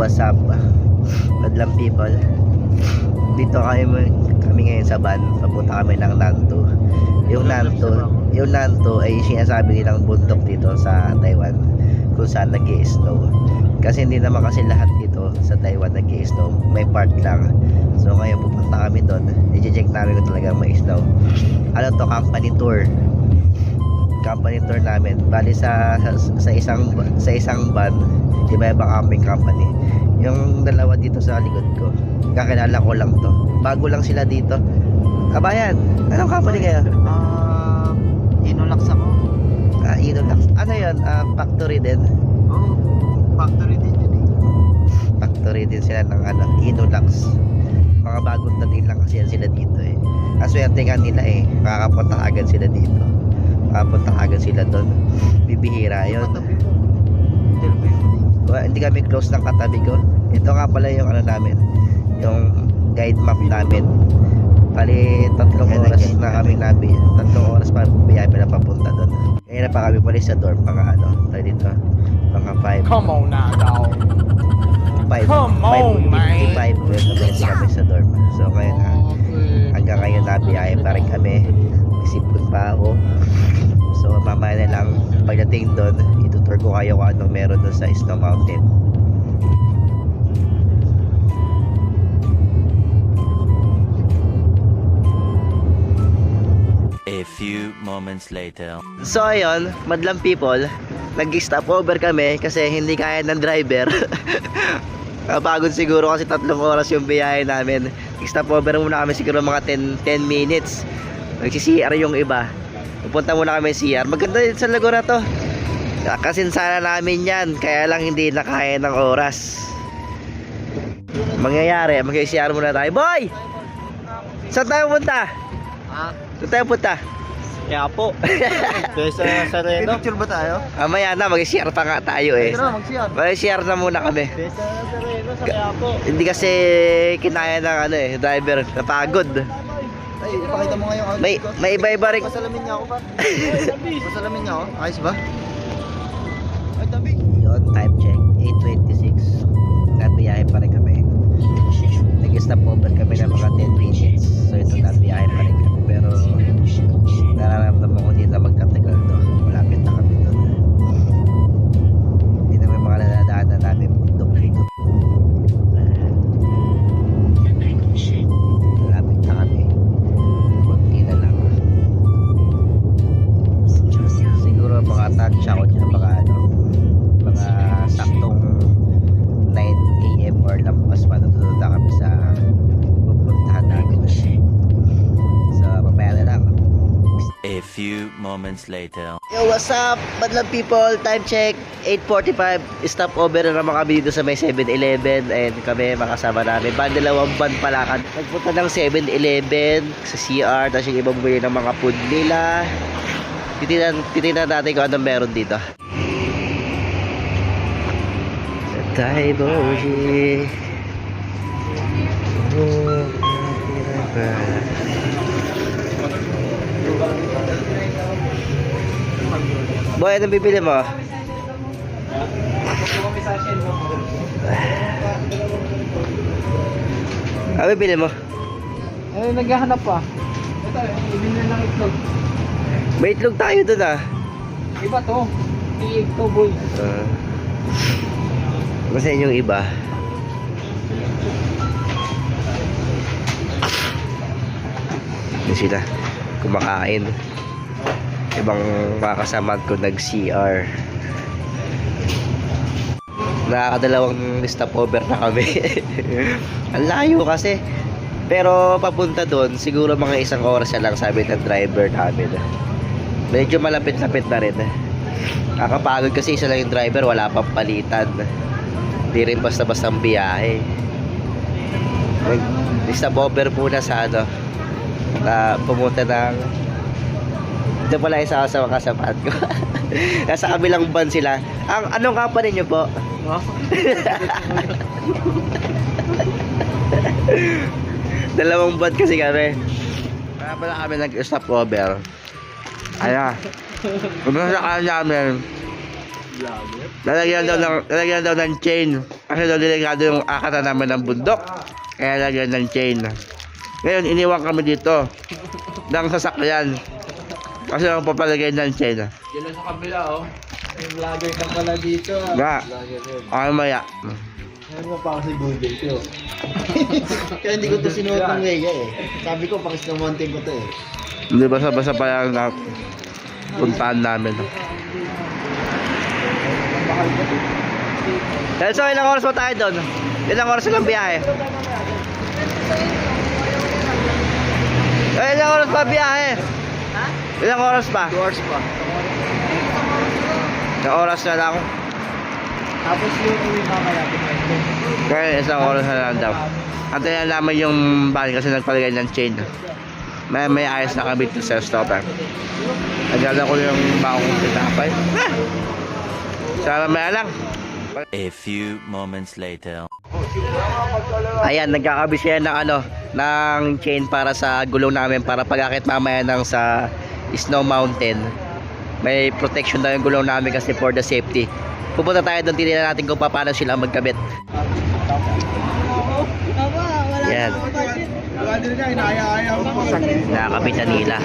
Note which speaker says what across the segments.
Speaker 1: what's up madlang people, dito kami ngayon sa van. Papunta kami ng Nantou. Yung Nantou ay sinasabi nilang bundok dito sa Taiwan kung saan nag-i-snow, kasi hindi naman kasi lahat dito sa Taiwan nag-i-snow, may part lang. So ngayon pupunta kami doon, i-check namin kung talaga may snow. Ano to, company tour namin. Bali sa isang van, iba-ibang aming company. Yung dalawa dito sa likod ko, kakilala ko lang to, bago lang sila dito. Kabayan, anong company kayo?
Speaker 2: Inulax ako.
Speaker 1: Inulax. Ano yun? Factory din?
Speaker 2: Oo, factory din yun eh.
Speaker 1: Factory din sila ng Inulax. Mga bagong dating lang kasi yan sila dito eh. Ang swerte nga nila eh, makakapunta agad sila dito. Makakapunta agad sila doon. Bibihira yun. Hindi kami close ng katabi ko. Ito nga pala yung namin, yung guide map namin. Bali 3 oras na kami nabi. 3 oras pa biyahe na papunta doon. Kaya na pa kami pala sa dorm, mga tayo dito, mga 5.
Speaker 3: Come on now, dog.
Speaker 1: 5:55 kami sa dorm. So ngayon hanggang ngayon nabiyahe pa rin kami. Isipon pa ako. So mamaya na lang pagdating doon, itutur ko kayo kung anong meron doon sa Snow Mountain.
Speaker 4: A few moments later.
Speaker 1: So ayun, madlang people, nag-stop over kami kasi hindi kaya ng driver. Kapagod siguro kasi 3 oras yung biyahe namin. Stop over muna kami siguro mga 10 minutes. Nagsi-CR yung iba. Pupunta muna kami CR. Maganda din sa lugar na to. Kasinsana namin yan, kaya lang hindi nakaya ng oras. Mangyayari, mag-CR muna tayo. Boy! Saan tayo punta? Saan tayo punta?
Speaker 2: Kaya po. Sa Reno. Picture ba tayo?
Speaker 1: Maya na, mag-CR pa nga tayo eh. Mag-CR na muna kami.
Speaker 2: Sa Reno, sa kaya po.
Speaker 1: Hindi kasi kinaya ng driver, napagod.
Speaker 2: Ay, ipakita mo nga yung outfit ko.
Speaker 1: May iba-iba rin.
Speaker 2: Pasalamin niya ako ba? Pasalamin niya ako? Ayos ba? Ay, tabi.
Speaker 1: Yun, time check, 8:26. Nabiyahe pa rin kami. Nag-stop over kami ng mga 10 minutes. So ito, nabiyahe pa rin kami. Pero nararamdaman ko dito magtatagal to. Malapit na kami doon. Hindi na may mga nadadaanan namin bundok dito. Malapit na kami. Kunti na lang. Siguro mga touch ako dyan, mga saktong 9 AM or lampas pa natulog na kami sa pupuntahan namin. So mamaya na lang.
Speaker 4: A few moments later.
Speaker 1: Yo, what's up, madlang people? Time check, 8:45. Stop over na naman kami dito sa may 7-Eleven. And kami, makasama namin. Dalawang van palakan. Nagpunta ng 7-Eleven sa CR. Tapos yung iba bumili ng mga food nila. Titignan natin kung anong meron dito. Sa Taiboji. Boy, anong bibili mo? Ano bibili mo?
Speaker 3: Eh, naghahanap pa. Ito, bibili ng itlog.
Speaker 1: May itlog tayo dun ah.
Speaker 3: Iba to. Iig to, boy.
Speaker 1: Kasi yung iba. Hindi sila kumakain. Ibang makakasama ko nag-CR. Nakakadalawang stopover na kami. Ang layo kasi. Pero papunta doon, siguro mga 1 oras na lang, sabi ng driver namin. Medyo malapit-lapit na rin. Nakakapagod kasi isa lang yung driver, wala pang palitan. Hindi rin basta-basta ang biyahe. Stopover muna sa pumunta ng ito pala isa sa mga kasapat ko. Nasa kabilang van sila. Anong company nyo po? Dalawang van kasi kami. Kaya pala kami nag-stop over. Ayan. Pumunta sa namin Lalagyan daw ng chain. Kasi daw delikado yung akata namin ng bundok. Kaya lalagyan ng chain. Ngayon, iniwan kami dito ng sasakyan. Kasi lang papalagay ng chain.
Speaker 3: Yan lang sa kabila, oh. May vlogger ka pala dito, ah.
Speaker 1: Nga.
Speaker 3: Vlogger yun.
Speaker 1: Okay, maya.
Speaker 3: Ano mo pa kasi Google ko?
Speaker 2: Kaya hindi ko to sinuot ng Leia eh. Sabi ko, pakisnamontin ko to eh.
Speaker 1: Hindi basta-basta pa lang na puntaan namin. So, ilang oras pa tayo doon? Ilang oras lang biyahe? Ilang oras pa biyahe?
Speaker 2: Ha?
Speaker 1: Ilang oras pa?
Speaker 2: 2 hours pa.
Speaker 1: Ilang oras na lang.
Speaker 3: Tapos yung uwi mamaya.
Speaker 1: Kaya isang oras na lang daw. Antayin na naman yung van kasi nagpalagay ng chain. May ayos na kami to sa stopper. Nagala ko yung bakong tinapay. Sana may lang.
Speaker 4: A few moments later.
Speaker 1: Ayan, nagkakabit siya ng chain para sa gulong namin para pagkakit mamaya ng sa Snow Mountain. May protection daw yung gulong namin kasi for the safety. Pupunta tayo doon, tinilan natin kung paano sila magkabit. Yan. Nakakabitan nila.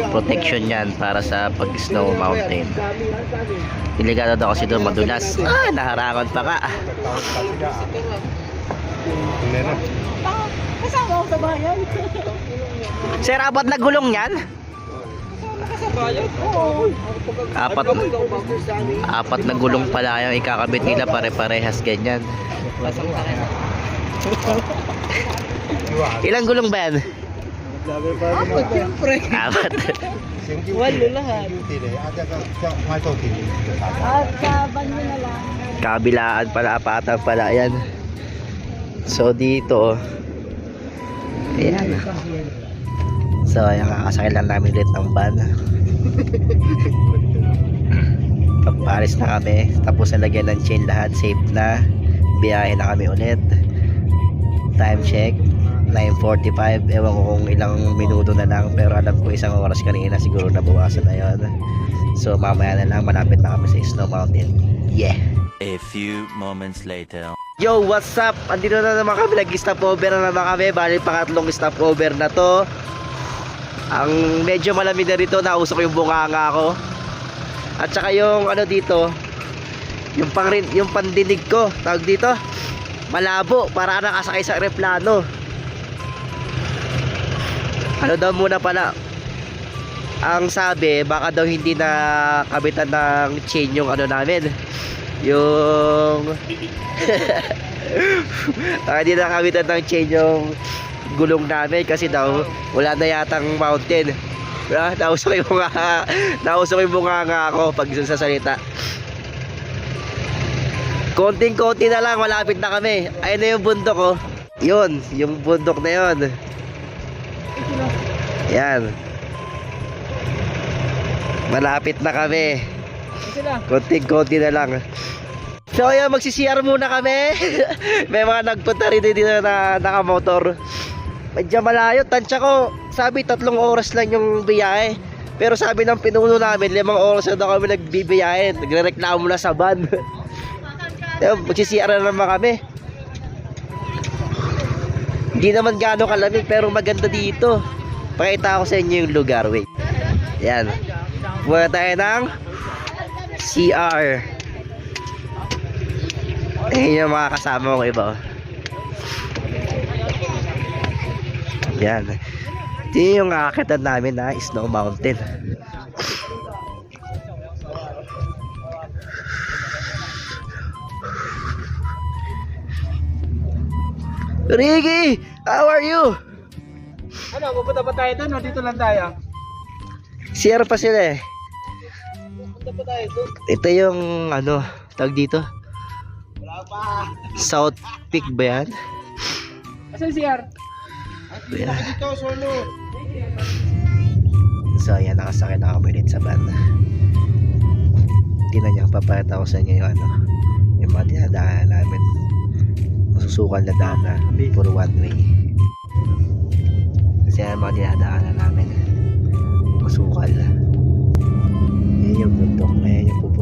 Speaker 1: Protection yan para sa pag-snow mountain. Delikado daw kasi doon madulas. Naharangan pa ka.
Speaker 5: Kasama ako sa bayan.
Speaker 1: Sir, apat na gulong yan? Apat na gulong pala yung ikakabit nila, pare-parehas ganyan. Ilang gulong ba yan?
Speaker 5: Apat, siyempre.
Speaker 1: Apat.
Speaker 5: Walo lahat. At saban mo na lang.
Speaker 1: Kabilaan pala, apatan pala yan. So dito, ayan. So ayan, kakasakay lang namin ulit ng van. Pagparis na kami, tapos nalagyan ng chain lahat, safe na. Biyahe na kami ulit. Time check 9:45. Ewan ko kung ilang minuto na lang, pero alam ko isang oras kanina, siguro nabawasan na yun. So mamaya na lang, malapit na kami sa Snow Mountain. Yeah.
Speaker 4: A few moments later.
Speaker 1: Yo, what's up? Andito na naman kami, nag-stopover na naman kami. Bali, pangatlong stopover na to. Ang medyo malamig na rito, nausok yung bunganga ko. At saka yung dito, yung pandinig ko, tawag dito, malabo, para nakasakay sa aeroplano. Ano daw muna pala, ang sabi, baka daw hindi na kabitan ng chain yung namin, yung hindi na kabitan ng chain yung gulong namin kasi daw wala na yatang mountain. Nausok yung bunganga ako pag sasalita. Konting-konti na lang, malapit na kami. Ayun na yung bundok, oh. Yun, yung bundok na yun. Yan. Malapit na kami. Konting-konti na lang. So ayun, magsi-CR muna kami. May mga nagpunta rin dito na nakamotor. Medyo malayo, tansya ko, sabi 3 oras lang yung biyahe. Pero sabi ng pinuno namin, 5 oras na daw kami nagbibiyahe. Nagrereklamo na sa van. Magsisiyara na naman kami. Hindi naman gaano kalamig pero maganda dito. Pakita ko sa inyo yung lugar. Wait. Yan. Buha tayo ng CR. Ayan yung mga kasama ko iba. Yan. Ito yung akitan namin na Snow Mountain. Ricky! How are you?
Speaker 3: Ano, pupunta pa tayo doon o dito lang tayo?
Speaker 1: CR pa sila eh.
Speaker 3: Pupunta pa tayo doon.
Speaker 1: Ito yung tawag dito.
Speaker 3: Wala pa.
Speaker 1: South Peak ba yan?
Speaker 3: Asan CR?
Speaker 1: Yeah.
Speaker 3: Dito, solo.
Speaker 1: So ayan, nakasakay na kami ulit sa van. Tingnan niyo, papayat ako sa inyo yung mga dinadaanan namin. Masusukal na daan na puro one way. Kasi ang mga dinadaanan namin masukal. Yan yung bundok, ayan yung pupunta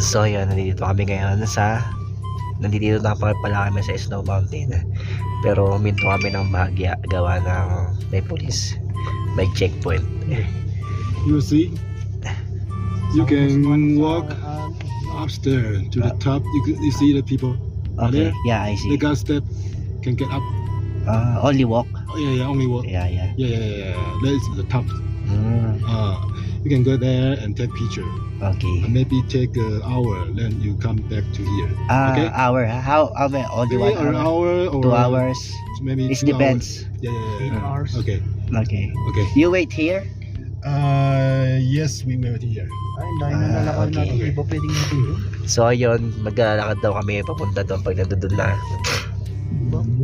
Speaker 1: So yun, nandito kami ngayon nandito na pala kami sa Snow Mountain. Pero huminto kami ng bahagya gawa ng may police, may checkpoint.
Speaker 6: You see, you can walk upstairs to the top. You see the people are
Speaker 1: Okay,
Speaker 6: there.
Speaker 1: yeah, I
Speaker 6: They
Speaker 1: see.
Speaker 6: got step, can get up.
Speaker 1: Only walk?
Speaker 6: Oh, yeah, only walk.
Speaker 1: Yeah.
Speaker 6: Yeah. That is the top.
Speaker 1: Mm,
Speaker 6: You can go there and take picture.
Speaker 1: okay.
Speaker 6: Maybe take an hour, then you come back to here. Okay.
Speaker 1: Hour, huh? How many? Only
Speaker 6: Maybe
Speaker 1: 1
Speaker 6: an
Speaker 1: hour?
Speaker 6: hour or
Speaker 1: 2 hours?
Speaker 6: Maybe
Speaker 1: It
Speaker 6: 2
Speaker 1: depends.
Speaker 6: hours. Yeah. Okay.
Speaker 1: Okay. You wait here?
Speaker 6: Yes, we were here.
Speaker 3: Ay, dahil nalalakad
Speaker 1: okay.
Speaker 3: natin. Iba pwedeng natin yun.
Speaker 1: So ayun, maglalakad daw kami papunta doon. Pag nandun na,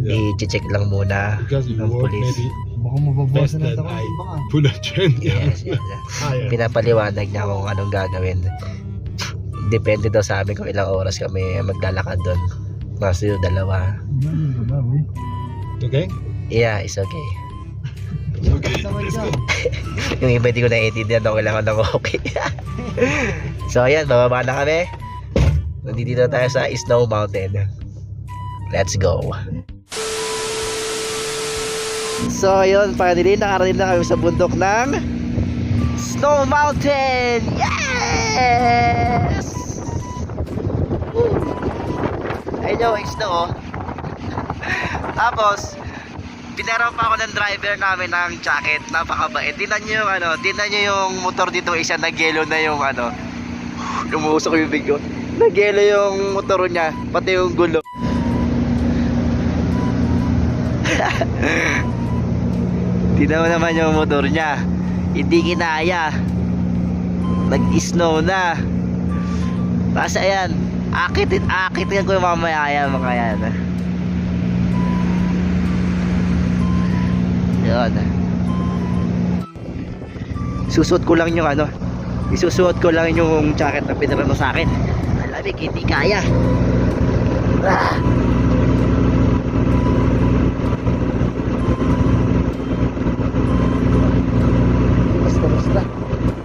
Speaker 6: Yeah.
Speaker 1: i-check lang muna
Speaker 6: Because you
Speaker 1: ng
Speaker 6: work
Speaker 1: police.
Speaker 6: maybe
Speaker 3: Baka mababawasan
Speaker 6: less
Speaker 3: natin
Speaker 6: than
Speaker 3: ako.
Speaker 6: I
Speaker 3: Baka.
Speaker 6: put a train.
Speaker 1: Yes.
Speaker 6: Higher.
Speaker 1: Pinapaliwanag niya kung anong gagawin. Depende daw sa amin kung ilang oras kami maglalakad doon. Kasi 2.
Speaker 6: Okay.
Speaker 1: Yeah, it's okay.
Speaker 6: Okay. Let's go.
Speaker 1: Yung iba hindi ko naiintindihan ako kailangan ng okay. So ayan, bababa na kami. Nandito na tayo sa Snow Mountain. Let's go. So ayun, finally nakarating na kami sa bundok ng Snow Mountain. Yes! Ayun yung snow. Tapos pinaraw pa ako ng driver namin ng jacket, napakabait. Tingnan niyo yung tingnan niyo yung motor dito, isa nag-yellow na yung lumuusok yung big ko. Nag-yellow yung motor niya, pati yung gulo. Tingnan mo naman yung motor niya. Hindi kinaya. Nag-snow na. Kasi ayan, akitin ko yung mamaya yan, mga yan. Yun. Susuot ko lang yung isusuot ko lang yung jacket na pinara mo sa akin. Malamig, hindi kaya. Basta.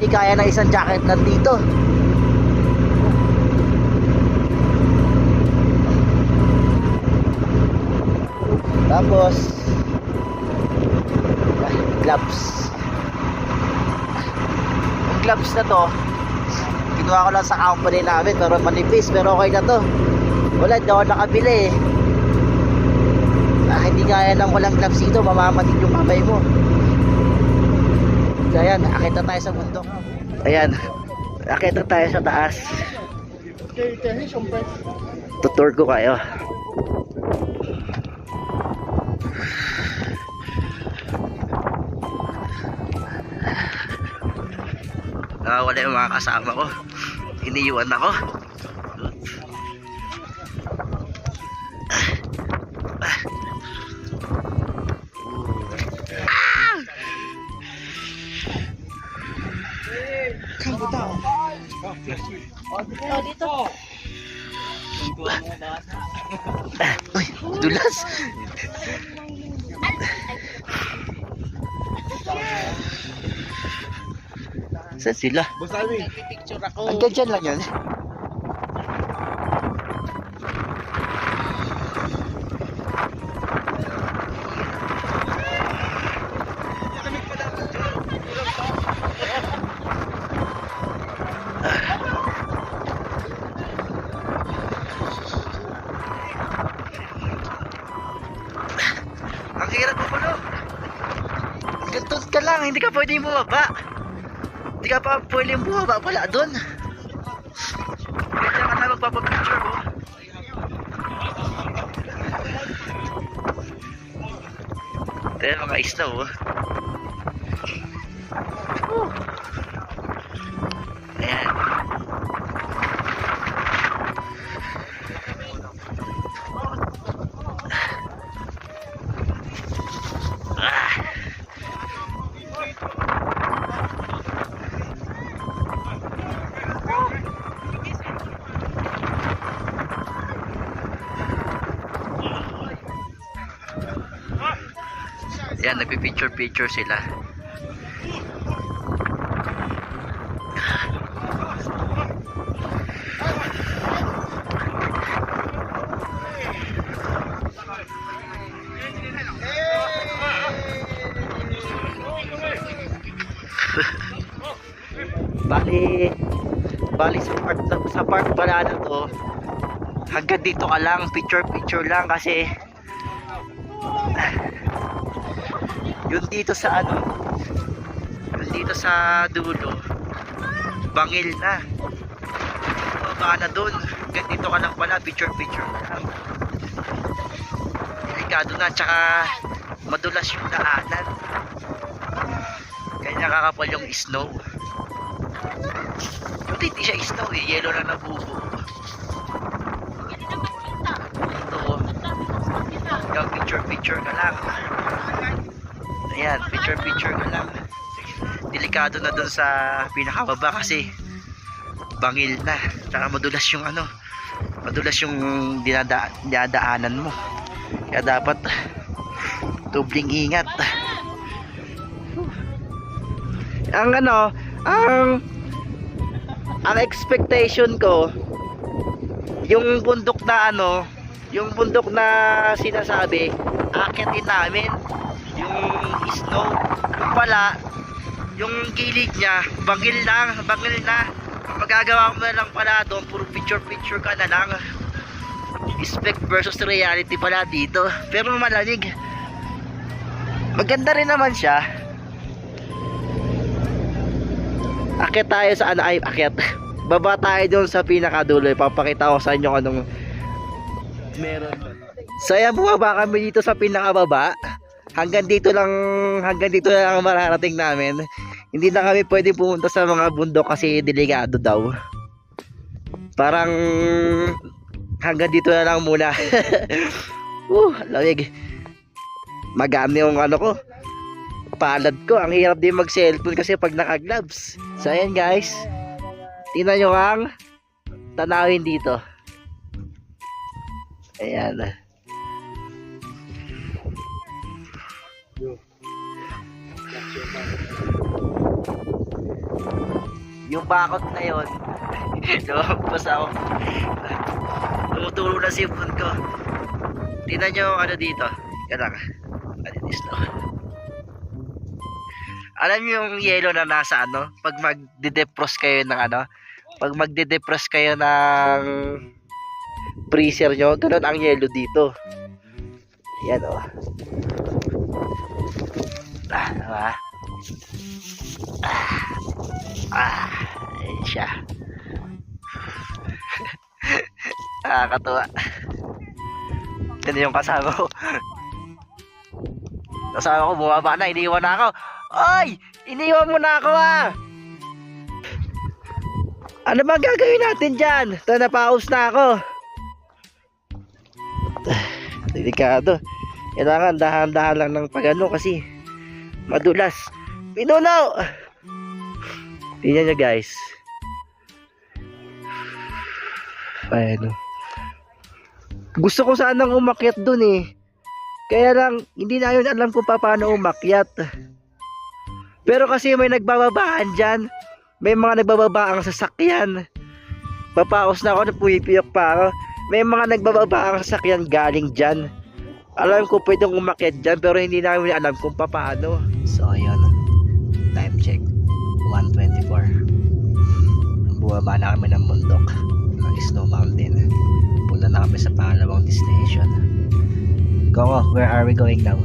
Speaker 1: Hindi kaya ng isang jacket nandito. Tapos gloves. Yung gloves na to, kinuha ko lang sa company namin, pero manipis, pero okay na to. Wala, hindi ako nakabili eh. Hindi kaya ng walang gloves dito, mamamatid yung kamay mo. So ayan, akit na tayo sa bundok. Ayan, akit na tayo sa taas. Tutur ko kayo. Wala yung mga kasama ko. Iniiwan ako. Uy, dulas. Saan sila?
Speaker 5: Picture ako.
Speaker 1: Hanggang dyan lang yan. Ang hirap mo pala. Ganito ka lang, hindi ka pwede bumaba. Hindi ka pa pwede bumaba pala doon. Kaya ka na magpapapicture mo. Ito yung mga snow. Ayan. Yan, nagpipicture sila. Bali sa park pala na to, hanggang dito ka lang, picture lang kasi yun dito sa dulo bangil na, baba na dun, hanggang dito ka lang pala, picture lang. Delikado na, tsaka madulas yung daanan, kaya nakakapal yung snow. Hindi siya snow eh, yellow na nabubo. Ito, yung picture ka lang. Ayan, picture ka lang. Delikado na dun sa pinakababa kasi bangil na, tsaka madulas yung dinadaanan mo, kaya dapat dubling ingat. Ang expectation ko, yung bundok na sinasabi, aakitin namin yung snow. Yung pala, yung gilid niya, bangil na. Magagawa mo na lang pala doon, puro picture ka na lang. Expect versus reality pala dito. Pero malamig. Maganda rin naman siya. Akyat tayo sa baba tayo doon sa pinakadulo. Papakita ko sa inyo anong meron. So ayan, bumaba kami dito sa pinakababa. Hanggang dito lang ang mararating namin. Hindi na kami pwede pumunta sa mga bundok kasi delikado daw. Parang hanggang dito na lang muna. Lamig. Magami yung palad ko. Ang hirap din mag-cellphone kasi pag naka-gloves. So ayan guys, tingnan nyo ang tanawin dito. Ayan. Yung bakot na yun, lumabas ako. Tumutulo na sipon ko. Tingnan nyo dito. Yan. Alam niyo yung yellow na nasa pag magde-defrost kayo ng pag magde-defrost kayo ng freezer nyo, ganun ang yellow dito. Yan ayan siya. Nakakatuwa. Yan yung kasama ko. Bumaba na, iniwan na ako. Oy! Iniwan mo na ako Ano bang gagawin natin dyan? Ito, napaus na ako. Delikado. Kailangan dahan-dahan lang ng pagano kasi madulas. Pinunaw! Tingnan nyo guys. Ayan. Gusto ko sanang umakyat dun eh. Kaya lang, hindi na yun alam kung paano umakyat. Pero kasi may nagbababaan dyan. May mga nagbababaang sasakyan. Papaos na ako, napuyipiyok pa ako. May mga nagbababaang sasakyan galing dyan. Alam ko pwedeng umakyat dyan, pero hindi namin alam kung paano. So ayun, time check 1:24. Bumaba na kami ng bundok ng Snow Mountain. Punta na kami sa pangalawang destination. Coco, where are we going now?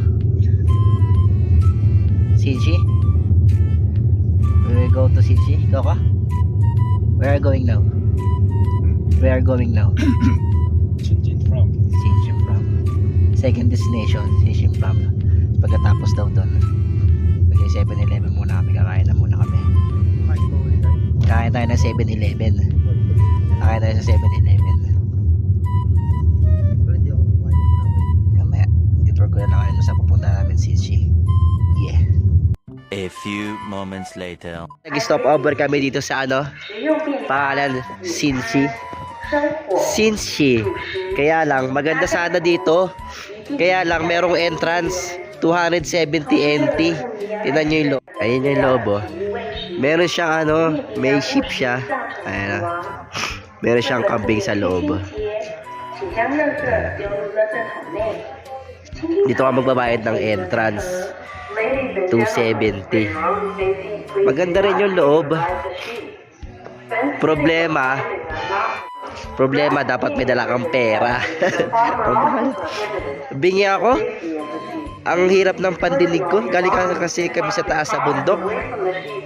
Speaker 1: Siji? We will go to Siji, Coco? Where are we going now? Where are we going now?
Speaker 6: Xinjiang.
Speaker 1: Second destination, Xinjiang. Pagkatapos daw doon, magay 7-Eleven muna kami, kakain na muna kami. Kakain tayo ng 7-Eleven. Kakain tayo sa 7-Eleven. Mamaya, ditour ko na lang kayo sa pupunta namin, Siji. Yeah.
Speaker 4: A few moments later.
Speaker 1: Nag-stop over kami dito sa pangalan, Siji. Kaya lang, maganda sana dito. Kaya lang, merong entrance 270 NT. Tingnan nyo yung loob. Ayun yung loob Meron siyang may ship siya. Ayan Meron siyang kambing sa loob. Dito ka magbabayad ng entrance. 270. Maganda rin yung loob. Problema dapat may dala kang pera. Bingi ako. Ang hirap ng pandinig ko. Galing kasi kami sa taas sa bundok.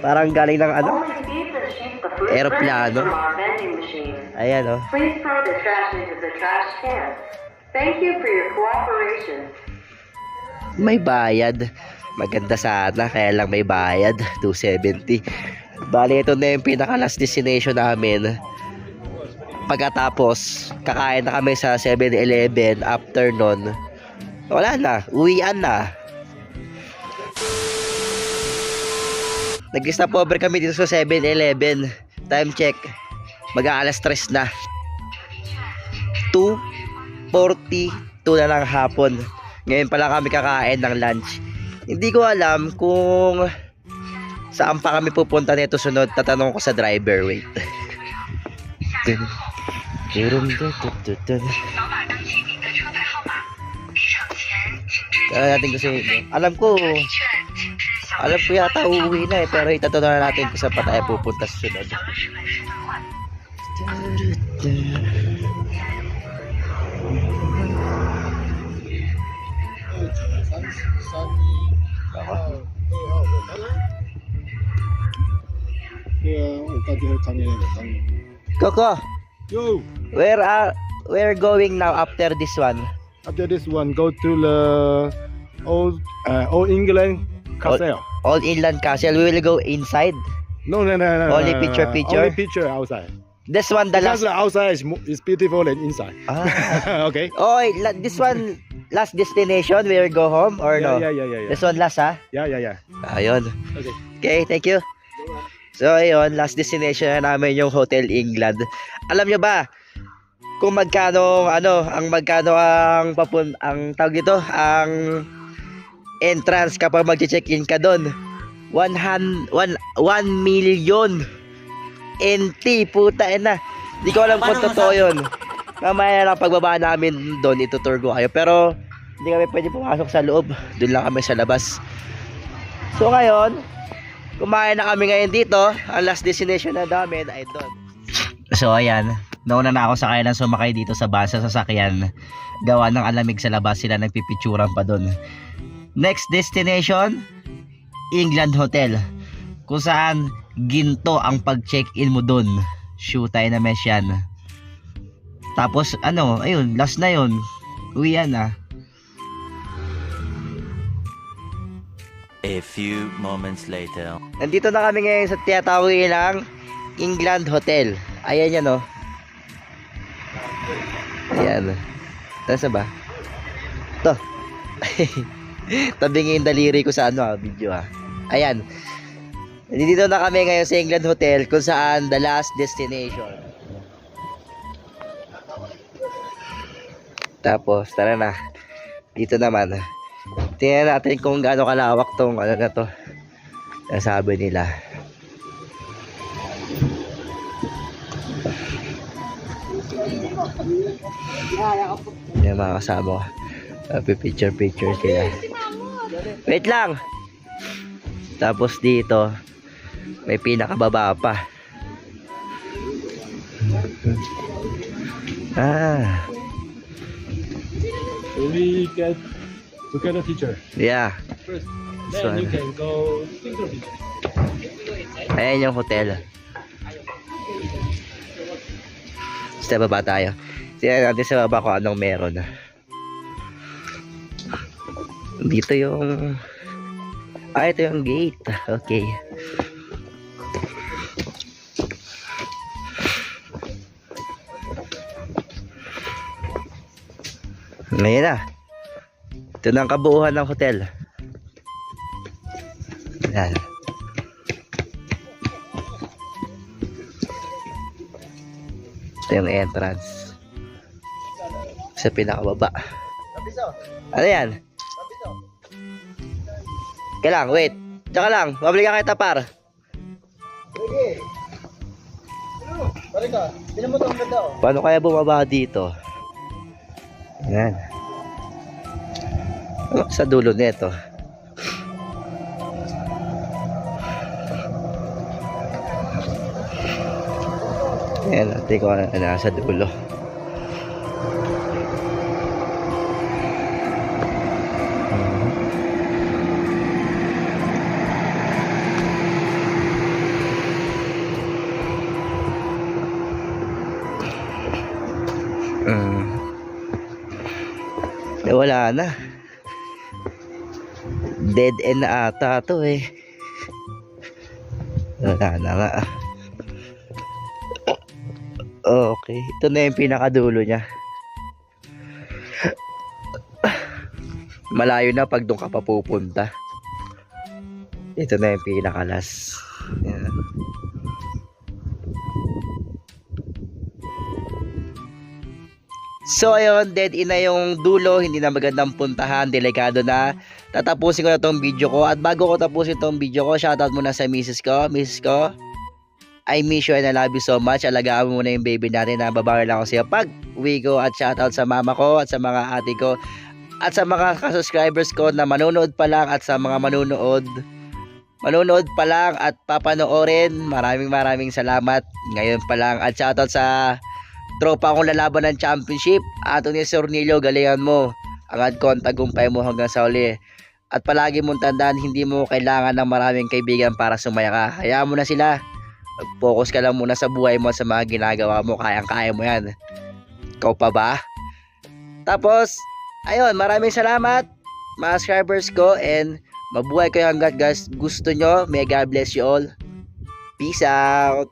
Speaker 1: Parang galing ng ano? Aeroplano. Ayan oh.
Speaker 7: Please throw the trash into the trash can. Thank you for your cooperation.
Speaker 1: May bayad. Maganda sana, kaya lang may bayad. 270. Bali, ito na yung pinaka last destination namin. Pagkatapos, kakain na kami sa 7-Eleven. After nun, wala na, uwian na. Nag-stop over kami dito sa 7-Eleven. Time check, mag-aalas 3 na. 2:42 na lang hapon. Ngayon pala kami kakain ng lunch. Hindi ko alam kung saan pa kami pupunta nito sunod. Tatanong ko sa driver. Wait. Natin kasi alam ko yata uuwi na pero itatanong natin kung saan pa tayo pupunta sa sunod. Coco,
Speaker 6: Yo,
Speaker 1: we're going now after this one.
Speaker 6: after this one, go to the old England castle.
Speaker 1: All Inland Castle. We will go inside.
Speaker 6: No.
Speaker 1: Only picture.
Speaker 6: Only picture outside.
Speaker 1: This one, the
Speaker 6: Because
Speaker 1: last.
Speaker 6: the outside is beautiful and inside. Okay.
Speaker 1: Oh, this one, last destination. We will go home or no?
Speaker 6: Yeah.
Speaker 1: This one last, ha?
Speaker 6: Yeah.
Speaker 1: Ayun.
Speaker 6: Okay.
Speaker 1: Okay, thank you. So, ayun, last destination na namin yung Hotel England. Alam nyo ba kung magkano ang tawag dito, ang entrance kapag mag-check-in ka doon? 1 million NT, puta na. Hindi ko alam kung totoo yun. Mamaya lang pagbaba namin doon, itutour ko kayo. Pero, hindi kami pwede pumasok sa loob. Doon lang kami sa labas. So, ngayon, kumain na kami ngayon dito. Ang last destination na namin ay doon. So, ayan. Nauna na ako sakay ng sumakay dito sa bus, sa sasakyan. Gawa ng alamig sa labas, sila nagpipicturan pa doon. Next destination, England Hotel. Kung saan ginto ang pag-check-in mo doon. Shoe tayo na mesh yan. Tapos ayun, last na yun. Uwian na.
Speaker 4: A few moments later.
Speaker 1: Nandito na kami ngayon sa tinatawag nilang England Hotel. Ayan yan oh. Ayan. Tasa ba? Ito. Tabingin yung daliri ko sa video Ayan. Dito na kami ngayon sa England Hotel kung saan the last destination. Tapos, tara na. Dito naman. Tingnan natin kung gaano kalawak tong na to. Sabi nila. Yan mga kasama ko. Picture sila. Wait lang. Tapos dito may pinakababa pa.
Speaker 6: We get to get a picture.
Speaker 1: Yeah.
Speaker 6: First,
Speaker 1: This
Speaker 6: then
Speaker 1: one.
Speaker 6: you can go single picture.
Speaker 1: Ayan yung hotel. Sa baba tayo. Tingnan natin sa baba kung anong meron. Dito yung ito yung gate. Okay. Ngayon na. Ito na ang kabuuan ng hotel. Ayan. Ito yung entrance. Sa pinakababa. Ano yan? Kaya lang, wait. Tsaka lang, mabili ka kita par. Paano kaya bumaba dito? Ayan. Sa dulo nito. Ayan, natin ko na nasa dulo. Wala na. Dead end na ata to eh. Wala na nga. Okay, ito na yung pinakadulo niya. Malayo na pag doon ka pa pupunta. Ito na yung pinakalas. Yan. So ayun, dead end na yung dulo, hindi na magandang puntahan, delikado na. Tatapusin ko na tong video ko, at bago ko tapusin tong video ko, shoutout muna sa misis ko. I miss you and I love you so much. Alagaan mo muna yung baby natin, na babawi lang ako sa'yo pag uwi ko. At shoutout sa mama ko at sa mga ate ko at sa mga subscribers ko na manonood pa lang, at sa mga manonood pa lang at papanoorin, maraming salamat ngayon pa lang. At shoutout sa tropa akong lalaban ng championship, Anthony Sornillo, galingan mo, angat ko ang tagumpay mo hanggang sa uli. At palagi mong tandaan, hindi mo kailangan ng maraming kaibigan para sumaya ka. Hayaan mo na sila, focus ka lang muna sa buhay mo, sa mga ginagawa mo, kayang-kaya mo yan. Ikaw pa ba? Tapos ayun, maraming salamat mga subscribers ko, and mabuhay kayo hanggat guys gusto nyo. May God bless you all. Peace out.